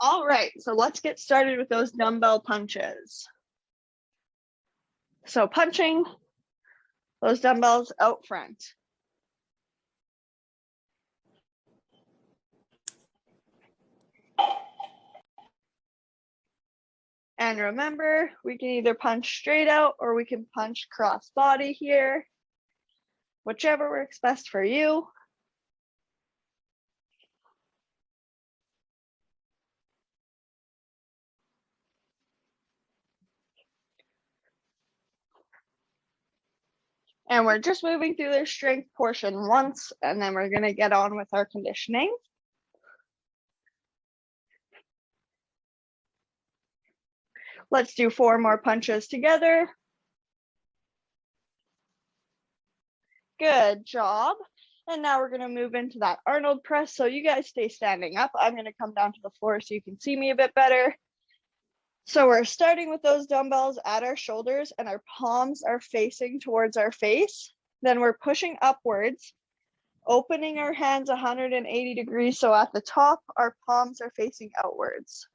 All right, so let's get started with those dumbbell punches. So punching those dumbbells out front. And remember, we can either punch straight out or we can punch cross body here, whichever works best for you. And we're just moving through the strength portion once, and then we're gonna get on with our conditioning. Let's do 4 more punches together. Good job. And now we're gonna move into that Arnold press. So you guys stay standing up. I'm gonna come down to the floor so you can see me a bit better. So we're starting with those dumbbells at our shoulders and our palms are facing towards our face. Then we're pushing upwards, opening our hands 180 degrees. So at the top, our palms are facing outwards.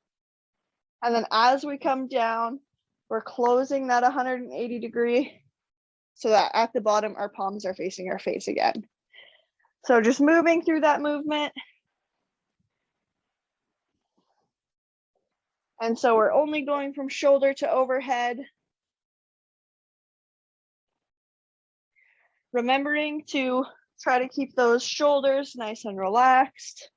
And then as we come down, we're closing that 180 degree so that at the bottom, our palms are facing our face again. So just moving through that movement. And so we're only going from shoulder to overhead. Remembering to try to keep those shoulders nice and relaxed.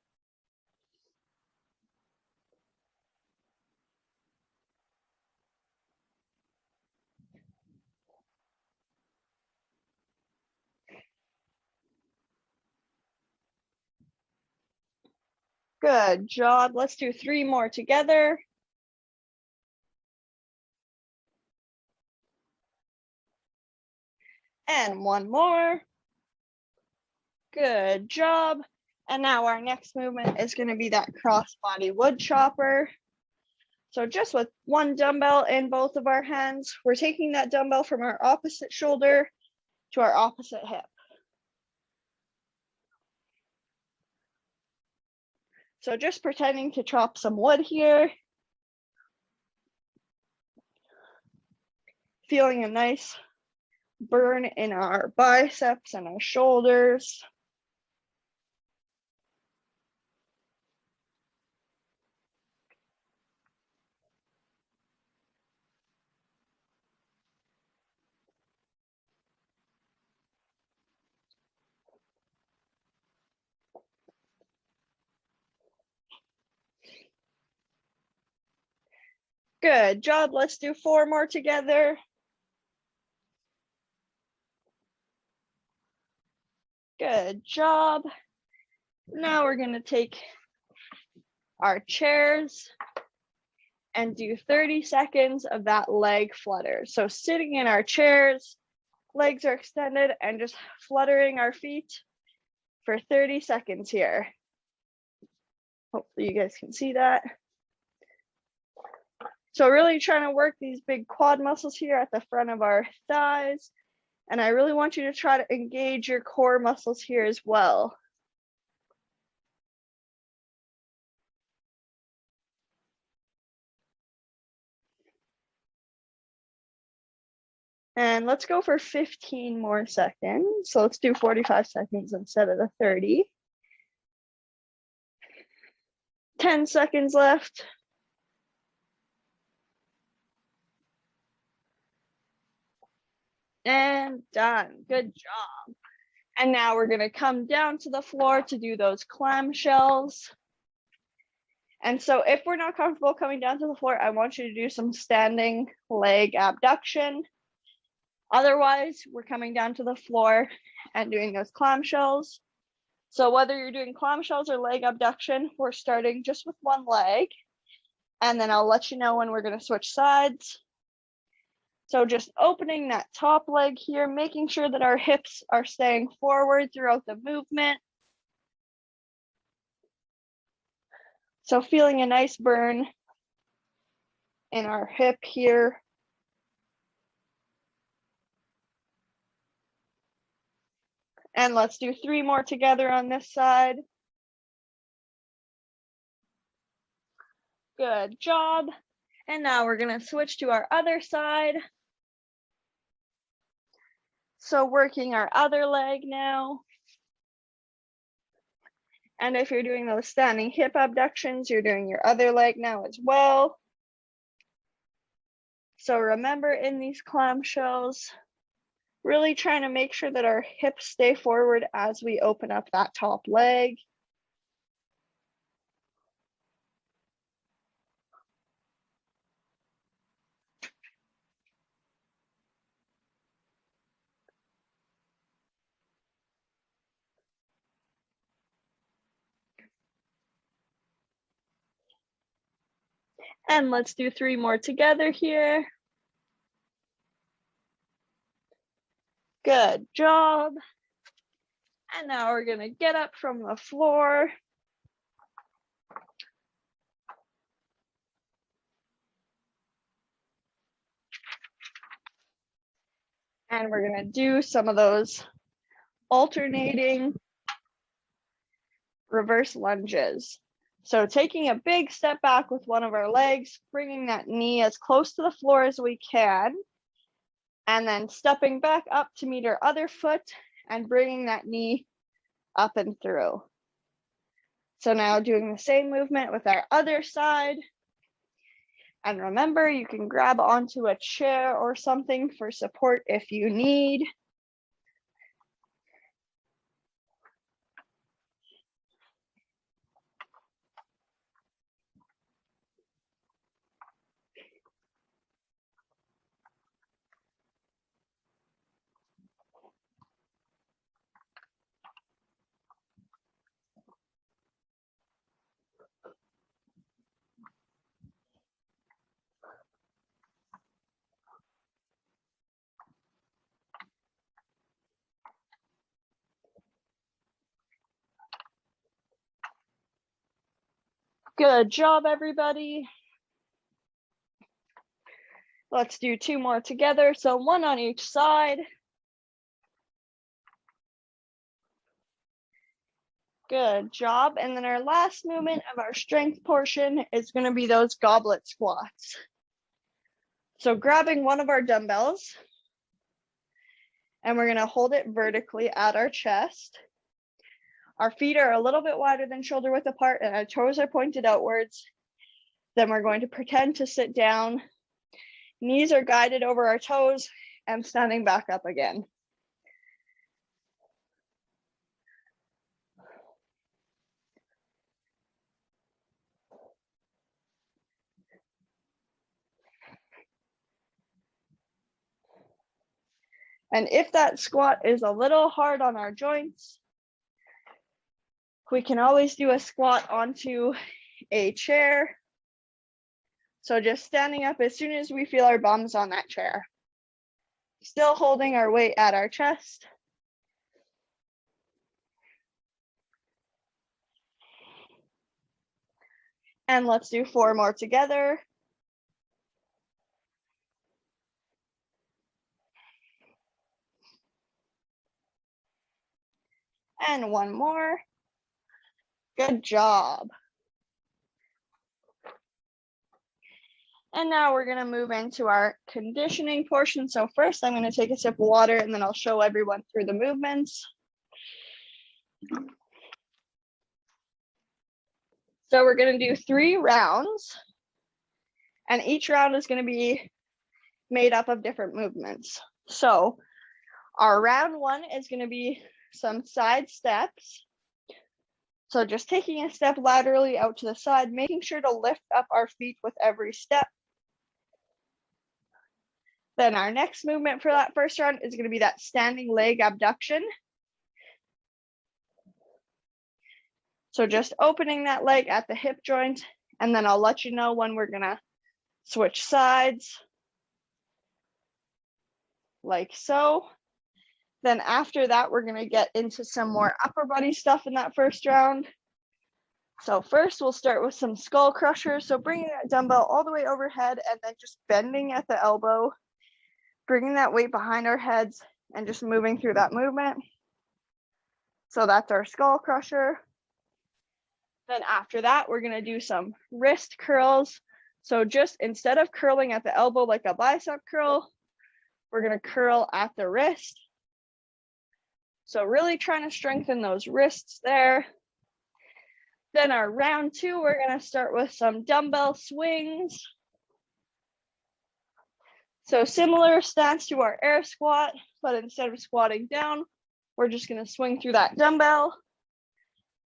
Good job. Let's do 3 more together. And 1 more. Good job. And now our next movement is going to be that crossbody wood chopper. So just with 1 dumbbell in both of our hands, we're taking that dumbbell from our opposite shoulder to our opposite hip. So just pretending to chop some wood here. Feeling a nice burn in our biceps and our shoulders. Good job. Let's do 4 more together. Good job. Now we're going to take our chairs and do 30 seconds of that leg flutter. So sitting in our chairs, legs are extended and just fluttering our feet for 30 seconds here. Hopefully you guys can see that. So really trying to work these big quad muscles here at the front of our thighs. And I really want you to try to engage your core muscles here as well. And let's go for 15 more seconds. So let's do 45 seconds instead of the 30. 10 seconds left. And done. Good job. And now we're going to come down to the floor to do those clam shells. And so if we're not comfortable coming down to the floor, I want you to do some standing leg abduction. Otherwise, we're coming down to the floor and doing those clam shells. So whether you're doing clam shells or leg abduction, we're starting just with 1 leg. And then I'll let you know when we're going to switch sides. So just opening that top leg here, making sure that our hips are staying forward throughout the movement. So feeling a nice burn in our hip here. And let's do 3 more together on this side. Good job. And now we're gonna switch to our other side. So working our other leg now. And if you're doing those standing hip abductions, you're doing your other leg now as well. So remember, in these clam shells, really trying to make sure that our hips stay forward as we open up that top leg. And let's do 3 more together here. Good job. And now we're gonna get up from the floor. And we're gonna do some of those alternating reverse lunges. So taking a big step back with one of our legs, bringing that knee as close to the floor as we can, and then stepping back up to meet our other foot and bringing that knee up and through. So now doing the same movement with our other side. And remember, you can grab onto a chair or something for support if you need. Good job, everybody. Let's do 2 more together. So 1 on each side. Good job. And then our last movement of our strength portion is going to be those goblet squats. So grabbing one of our dumbbells, and we're going to hold it vertically at our chest. Our feet are a little bit wider than shoulder width apart, and our toes are pointed outwards. Then we're going to pretend to sit down. Knees are guided over our toes and standing back up again. And if that squat is a little hard on our joints, we can always do a squat onto a chair. So just standing up as soon as we feel our bums on that chair. Still holding our weight at our chest. And let's do 4 more together. And 1 more. Good job. And now we're gonna move into our conditioning portion. So first I'm gonna take a sip of water and then I'll show everyone through the movements. So we're gonna do 3 rounds, and each round is gonna be made up of different movements. So our round 1 is gonna be some side steps. So just taking a step laterally out to the side, making sure to lift up our feet with every step. Then our next movement for that first round is going to be that standing leg abduction. So just opening that leg at the hip joint, and then I'll let you know when we're going to switch sides, like so. Then after that, we're going to get into some more upper body stuff in that first round. So first we'll start with some skull crushers. So bringing that dumbbell all the way overhead and then just bending at the elbow, bringing that weight behind our heads and just moving through that movement. So that's our skull crusher. Then after that, we're going to do some wrist curls. So just instead of curling at the elbow like a bicep curl, we're going to curl at the wrist. So really trying to strengthen those wrists there. Then our round 2, we're going to start with some dumbbell swings. So similar stance to our air squat, but instead of squatting down, we're just going to swing through that dumbbell.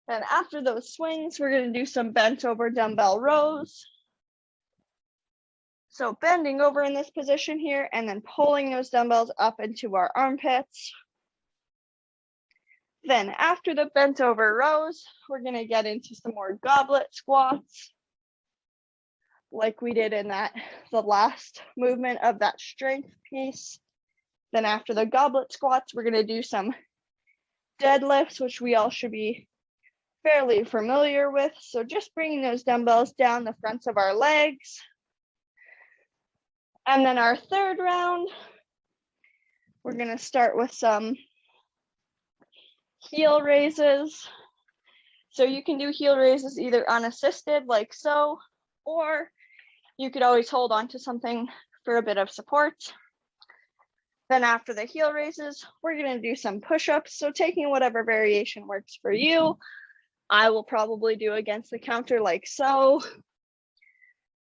Then after those swings, we're going to do some bent over dumbbell rows. So bending over in this position here and then pulling those dumbbells up into our armpits. Then after the bent over rows, we're going to get into some more goblet squats like we did in the last movement of that strength piece. Then after the goblet squats, we're going to do some deadlifts, which we all should be fairly familiar with. So just bringing those dumbbells down the fronts of our legs. And then our third round, we're going to start with some heel raises. So you can do heel raises either unassisted like so, or you could always hold on to something for a bit of support. Then after the heel raises, we're going to do some push-ups. So taking whatever variation works for you. I will probably do against the counter like so.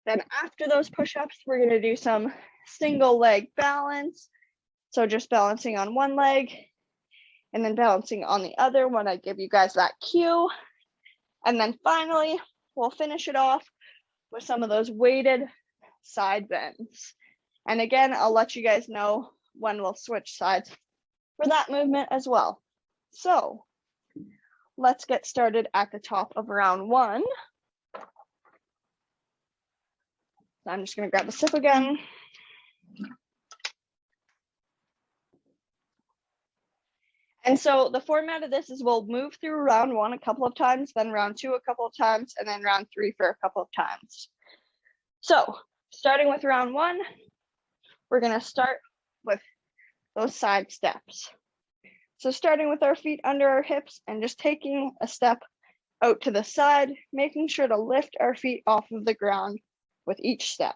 Then after those push-ups, we're going to do some single leg balance. So just balancing on one leg and then balancing on the other when I give you guys that cue. And then finally, we'll finish it off with some of those weighted side bends. And again, I'll let you guys know when we'll switch sides for that movement as well. So let's get started at the top of round 1. So I'm just going to grab a sip again. And so the format of this is we'll move through round 1 a couple of times, then round 2 a couple of times, and then round 3 for a couple of times. So starting with round 1, we're going to start with those side steps. So starting with our feet under our hips and just taking a step out to the side, making sure to lift our feet off of the ground with each step.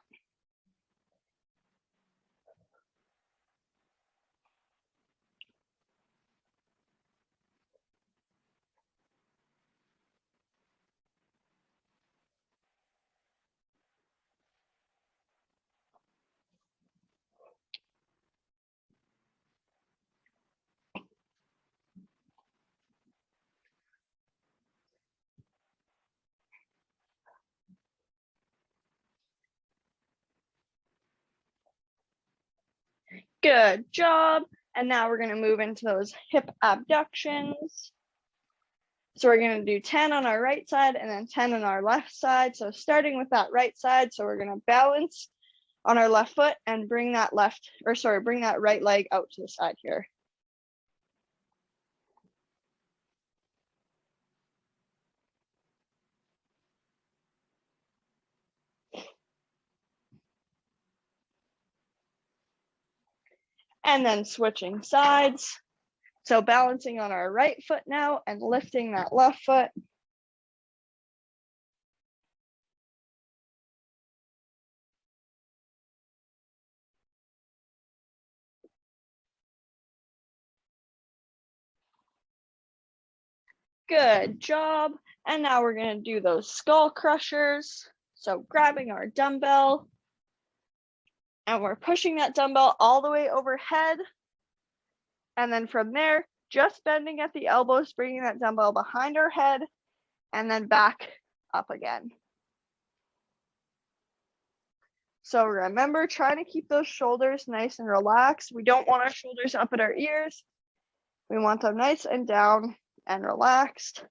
Good job. And now we're going to move into those hip abductions. So we're going to do 10 on our right side and then 10 on our left side. So starting with that right side, so we're going to balance on our left foot and bring that right leg out to the side here. And then switching sides. So balancing on our right foot now and lifting that left foot. Good job. And now we're going to do those skull crushers. So grabbing our dumbbell and we're pushing that dumbbell all the way overhead. And then from there, just bending at the elbows, bringing that dumbbell behind our head and then back up again. So remember, trying to keep those shoulders nice and relaxed. We don't want our shoulders up at our ears. We want them nice and down and relaxed.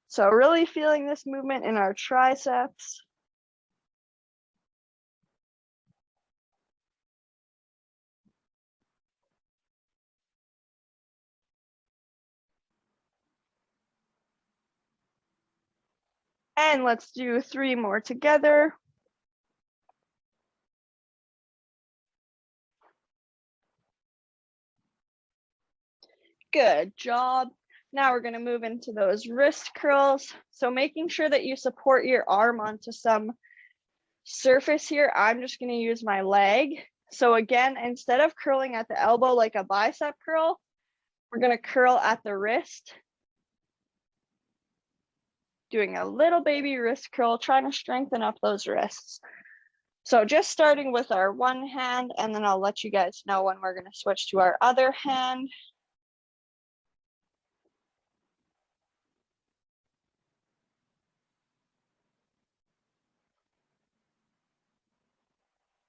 So really feeling this movement in our triceps. And let's do 3 more together. Good job. Now we're going to move into those wrist curls. So making sure that you support your arm onto some surface here. I'm just going to use my leg. So again, instead of curling at the elbow like a bicep curl, we're going to curl at the wrist. Doing a little baby wrist curl, trying to strengthen up those wrists. So just starting with our one hand, and then I'll let you guys know when we're going to switch to our other hand.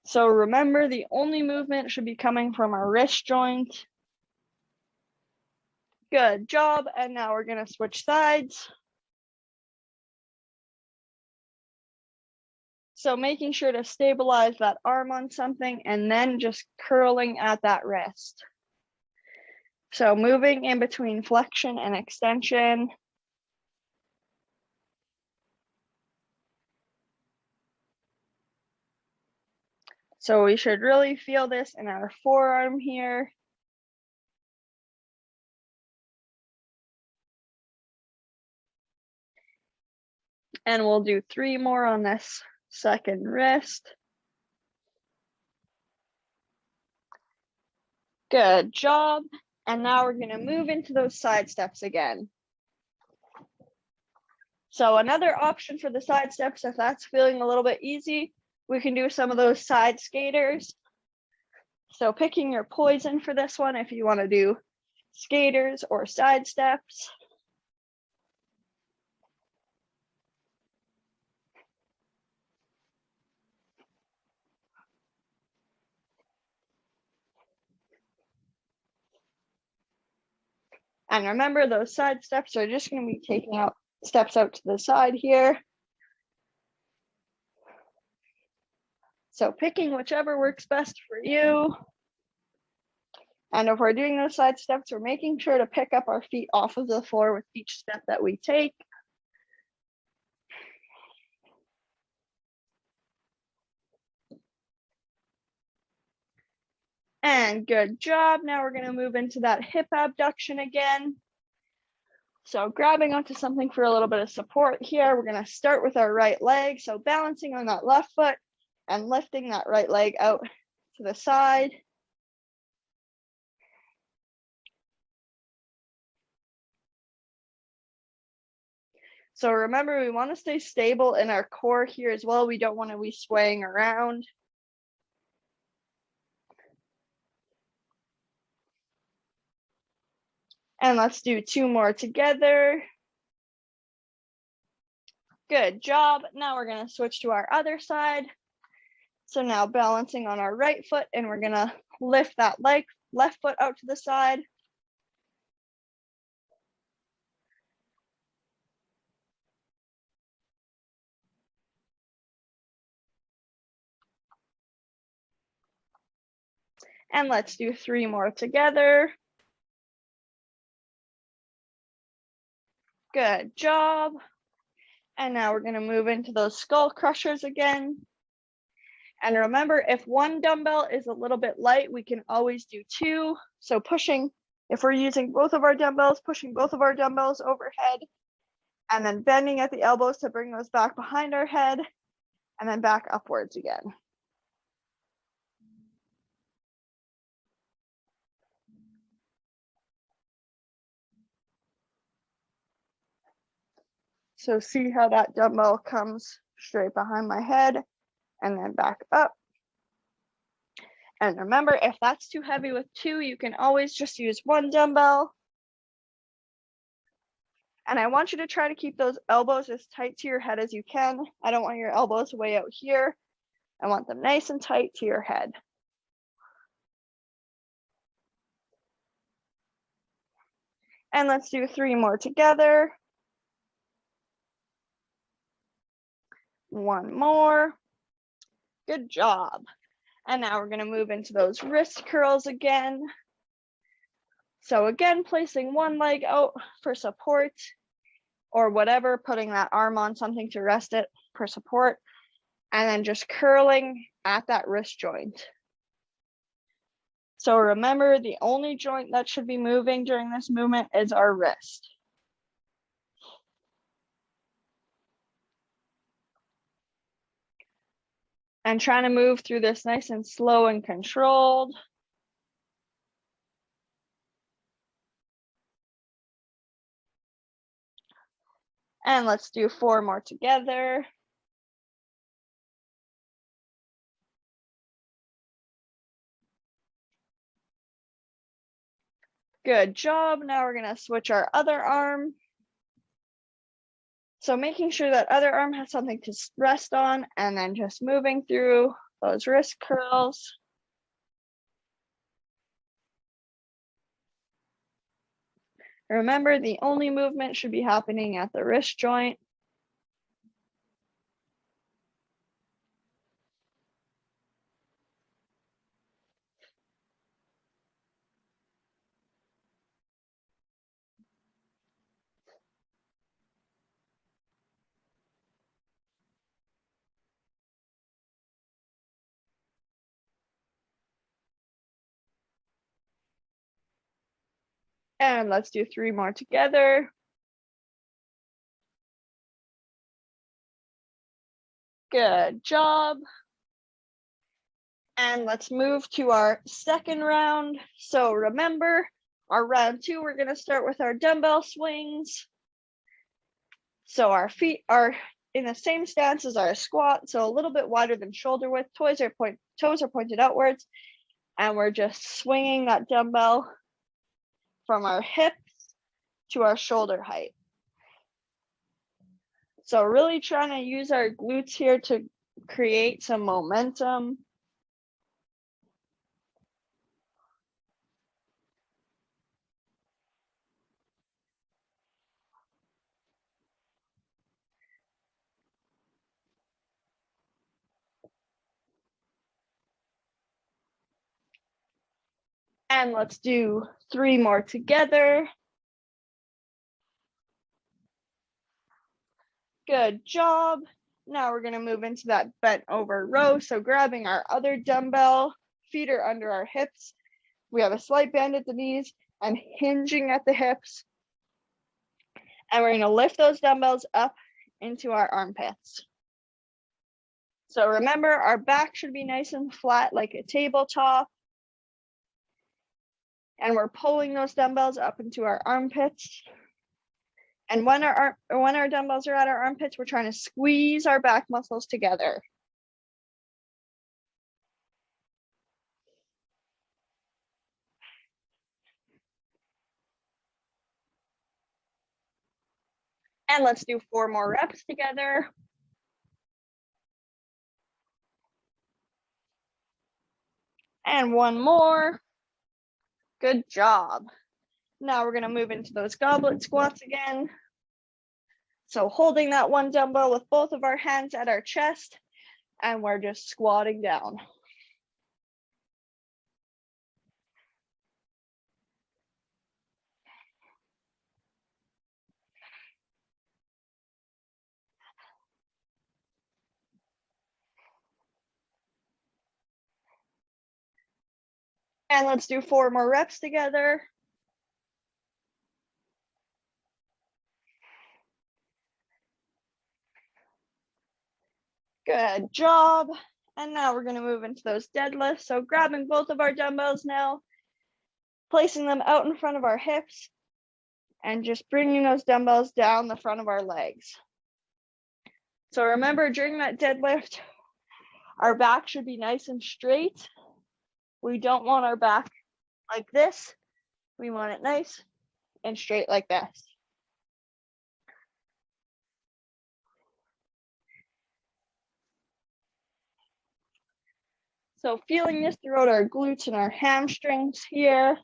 So remember, the only movement should be coming from our wrist joint. Good job. And now we're going to switch sides. So making sure to stabilize that arm on something and then just curling at that wrist. So moving in between flexion and extension. So we should really feel this in our forearm here. And we'll do 3 more on this second wrist. Good job. And now we're going to move into those side steps again. So another option for the side steps, if that's feeling a little bit easy, we can do some of those side skaters. So picking your poison for this one, if you want to do skaters or side steps. And remember, those side steps are just going to be taking out steps out to the side here. So picking whichever works best for you. And if we're doing those side steps, we're making sure to pick up our feet off of the floor with each step that we take. And good job. Now we're going to move into that hip abduction again. So grabbing onto something for a little bit of support here. We're going to start with our right leg. So balancing on that left foot and lifting that right leg out to the side. So remember, we want to stay stable in our core here as well. We don't want to be swaying around. And let's do 2 more together. Good job. Now we're going to switch to our other side. So now balancing on our right foot, and we're going to lift that left foot out to the side. And let's do 3 more together. Good job. And now we're going to move into those skull crushers again. And remember, if one dumbbell is a little bit light, we can always do 2. So pushing, if we're using both of our dumbbells, pushing both of our dumbbells overhead, and then bending at the elbows to bring those back behind our head, and then back upwards again. So see how that dumbbell comes straight behind my head and then back up. And remember, if that's too heavy with 2, you can always just use 1 dumbbell. And I want you to try to keep those elbows as tight to your head as you can. I don't want your elbows way out here. I want them nice and tight to your head. And let's do 3 more together. 1 more. Good job. And now we're going to move into those wrist curls again. So again, placing one leg out for support or whatever, putting that arm on something to rest it for support, and then just curling at that wrist joint. So remember, the only joint that should be moving during this movement is our wrist. And trying to move through this nice and slow and controlled. And let's do 4 more together. Good job. Now we're going to switch our other arm. So making sure that other arm has something to rest on, and then just moving through those wrist curls. Remember, the only movement should be happening at the wrist joint. And let's do 3 more together. Good job. And let's move to our second round. So remember, our round 2, we're going to start with our dumbbell swings. So our feet are in the same stance as our squat, so a little bit wider than shoulder width. Toes are pointed outwards, and we're just swinging that dumbbell from our hips to our shoulder height. So really trying to use our glutes here to create some momentum. And let's do 3 more together. Good job. Now we're going to move into that bent over row. So grabbing our other dumbbell, feet are under our hips. We have a slight bend at the knees and hinging at the hips. And we're going to lift those dumbbells up into our armpits. So remember, our back should be nice and flat like a tabletop. And we're pulling those dumbbells up into our armpits. And when our dumbbells are at our armpits, we're trying to squeeze our back muscles together. And let's do 4 more reps together. And 1 more. Good job. Now we're going to move into those goblet squats again. So holding that one dumbbell with both of our hands at our chest, and we're just squatting down. And let's do 4 more reps together. Good job. And now we're going to move into those deadlifts. So grabbing both of our dumbbells now, placing them out in front of our hips, and just bringing those dumbbells down the front of our legs. So remember, during that deadlift, our back should be nice and straight. We don't want our back like this. We want it nice and straight like this. So feeling this throughout our glutes and our hamstrings here.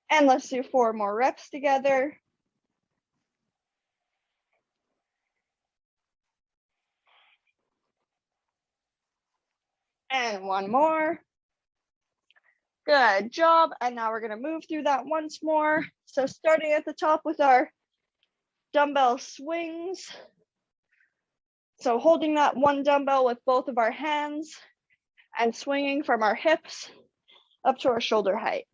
And let's do 4 more reps together. And 1 more. Good job. And now we're going to move through that once more. So starting at the top with our dumbbell swings. So holding that one dumbbell with both of our hands and swinging from our hips up to our shoulder height.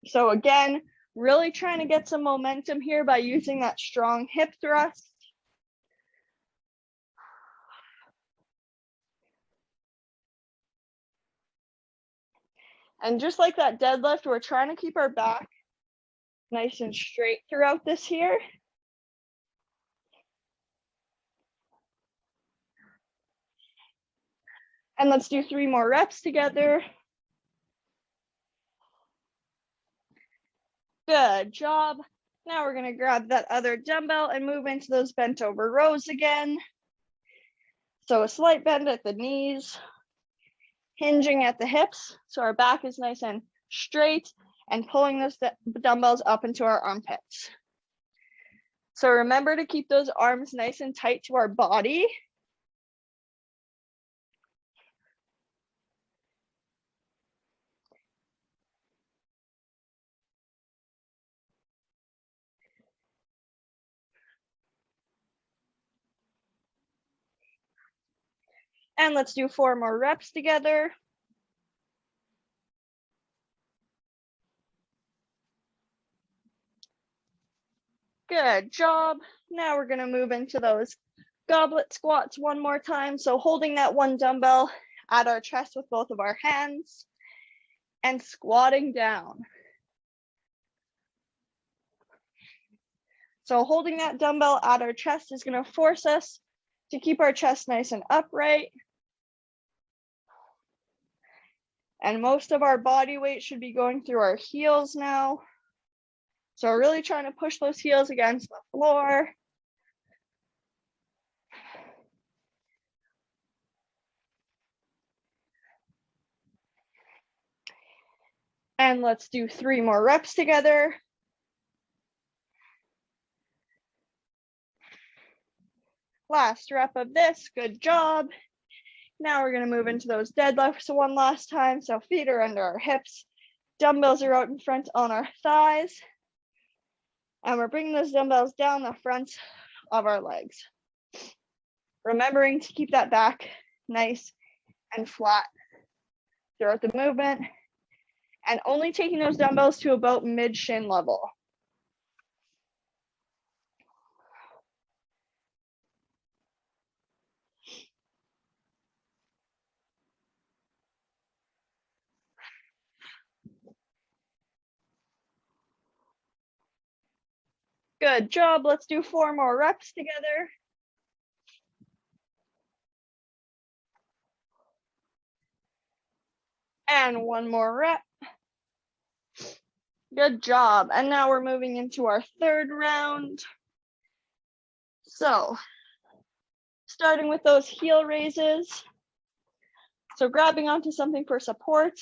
So again, really trying to get some momentum here by using that strong hip thrust. And just like that deadlift, we're trying to keep our back nice and straight throughout this here. And let's do 3 more reps together. Good job. Now we're gonna grab that other dumbbell and move into those bent over rows again. So a slight bend at the knees, hinging at the hips, so our back is nice and straight, and pulling those dumbbells up into our armpits. So remember to keep those arms nice and tight to our body. And let's do 4 more reps together. Good job. Now we're gonna move into those goblet squats one more time. So holding that one dumbbell at our chest with both of our hands and squatting down. So holding that dumbbell at our chest is gonna force us to keep our chest nice and upright. And most of our body weight should be going through our heels now. So we're really trying to push those heels against the floor. And let's do 3 more reps together. Last rep of this, good job. Now we're gonna move into those deadlifts one last time. So feet are under our hips, dumbbells are out in front on our thighs. And we're bringing those dumbbells down the front of our legs. Remembering to keep that back nice and flat throughout the movement. And only taking those dumbbells to about mid shin level. Good job. Let's do 4 more reps together. And 1 more rep. Good job. And now we're moving into our 3rd round. So starting with those heel raises. So grabbing onto something for support.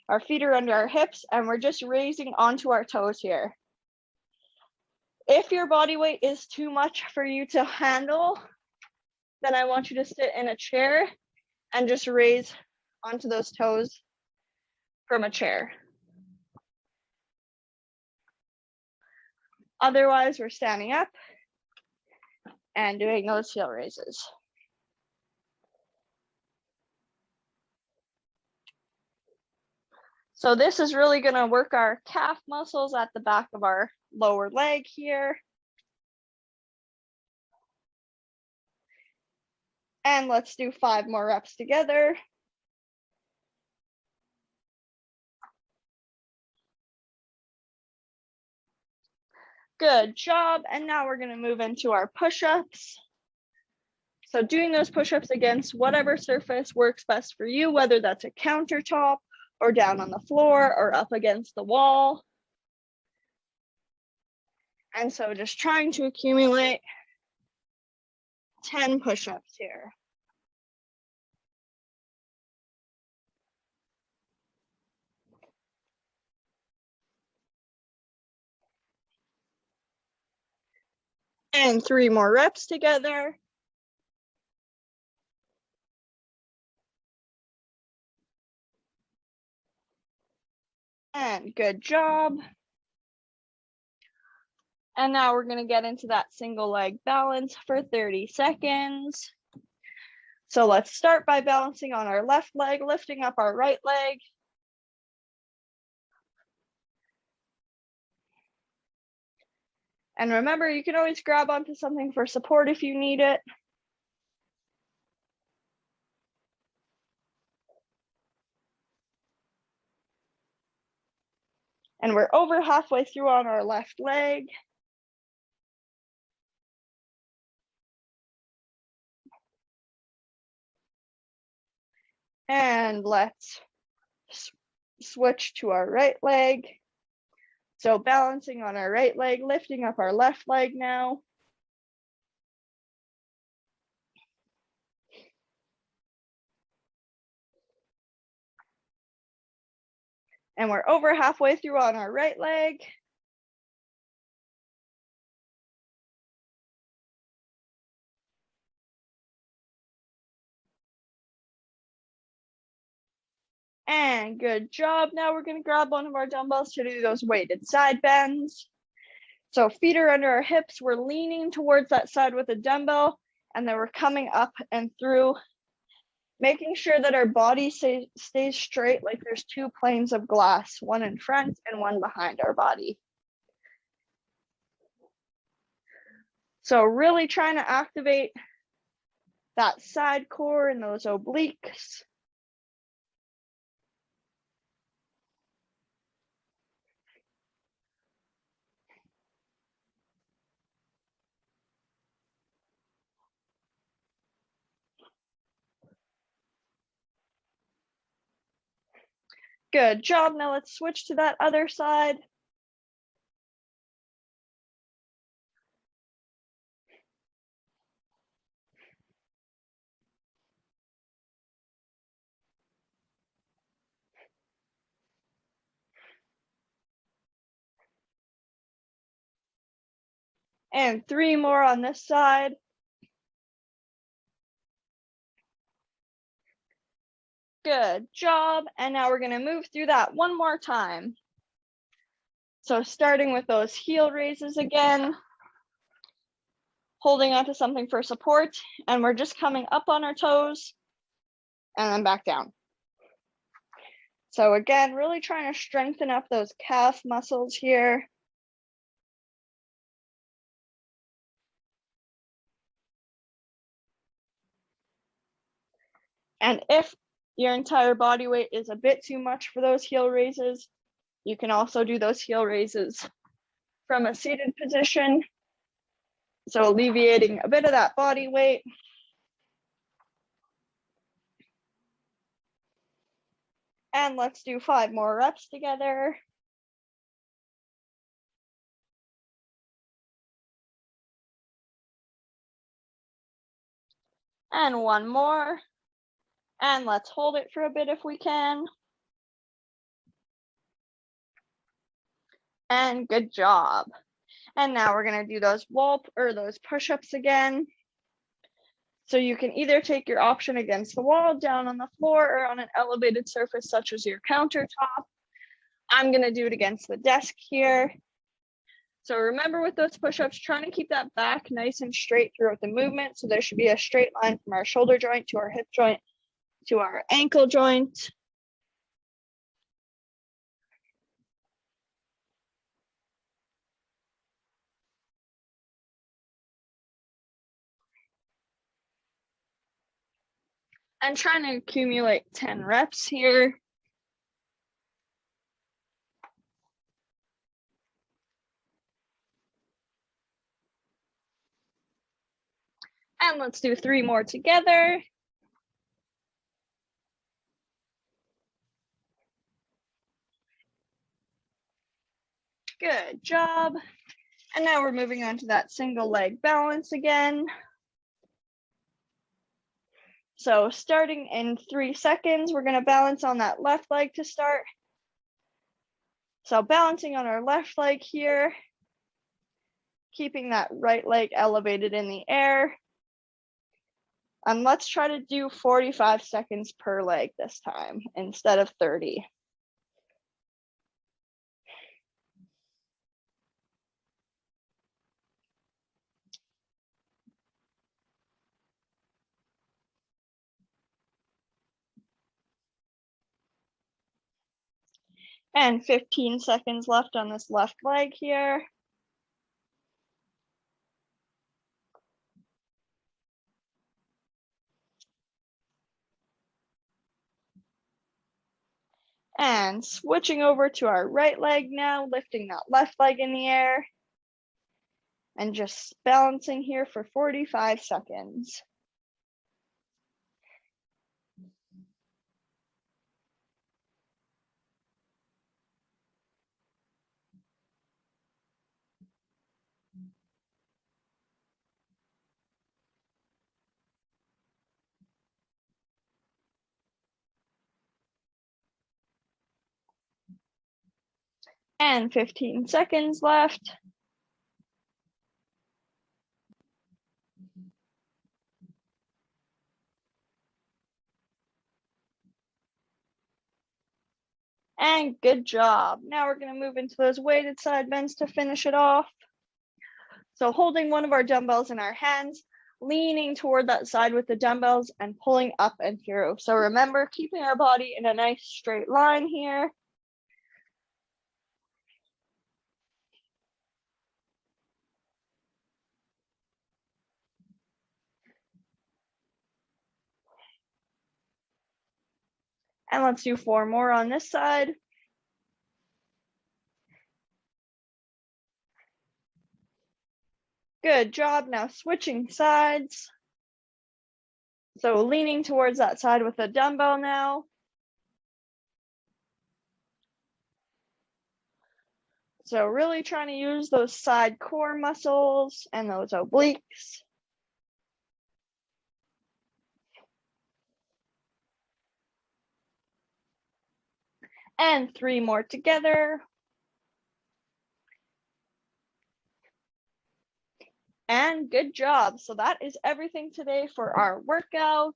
Our feet are under our hips and we're just raising onto our toes here. If your body weight is too much for you to handle, then I want you to sit in a chair and just raise onto those toes from a chair. Otherwise, we're standing up and doing those heel raises. So this is really going to work our calf muscles at the back of our lower leg here. And let's do 5 more reps together. Good job. And now we're going to move into our push-ups. So doing those push-ups against whatever surface works best for you, whether that's a countertop or down on the floor or up against the wall. And so just trying to accumulate 10 push-ups here. And 3 more reps together. And good job. And now we're going to get into that single leg balance for 30 seconds. So let's start by balancing on our left leg, lifting up our right leg. And remember, you can always grab onto something for support if you need it. And we're over halfway through on our left leg. And let's switch to our right leg. So balancing on our right leg, lifting up our left leg now. And we're over halfway through on our right leg. And good job. Now we're going to grab one of our dumbbells to do those weighted side bends. So feet are under our hips. We're leaning towards that side with a dumbbell, and then we're coming up and through, making sure that our body stays straight, like there's two planes of glass, one in front and one behind our body. So really trying to activate that side core and those obliques. Good job. Now let's switch to that other side. And 3 more on this side. Good job. And now we're going to move through that one more time. So starting with those heel raises again, holding onto something for support, and we're just coming up on our toes and then back down. So again, really trying to strengthen up those calf muscles here. And if your entire body weight is a bit too much for those heel raises, you can also do those heel raises from a seated position. So alleviating a bit of that body weight. And let's do 5 more reps together. And 1 more. And let's hold it for a bit if we can. And good job. And now we're going to do those those push-ups again. So you can either take your option against the wall, down on the floor, or on an elevated surface such as your countertop. I'm going to do it against the desk here. So remember with those push-ups, trying to keep that back nice and straight throughout the movement. So there should be a straight line from our shoulder joint to our hip joint to our ankle joint. And trying to accumulate 10 reps here. And let's do 3 more together. Good job. And now we're moving on to that single leg balance again. So starting in 3 seconds, we're going to balance on that left leg to start. So balancing on our left leg here, keeping that right leg elevated in the air. And let's try to do 45 seconds per leg this time instead of 30. And 15 seconds left on this left leg here. And switching over to our right leg now, lifting that left leg in the air. And just balancing here for 45 seconds. And 15 seconds left. And good job. Now we're going to move into those weighted side bends to finish it off. So holding one of our dumbbells in our hands, leaning toward that side with the dumbbells and pulling up and through. So remember, keeping our body in a nice straight line here. And let's do 4 more on this side. Good job. Now switching sides. So leaning towards that side with a dumbbell now. So really trying to use those side core muscles and those obliques. And 3 more together. And good job. So that is everything today for our workout.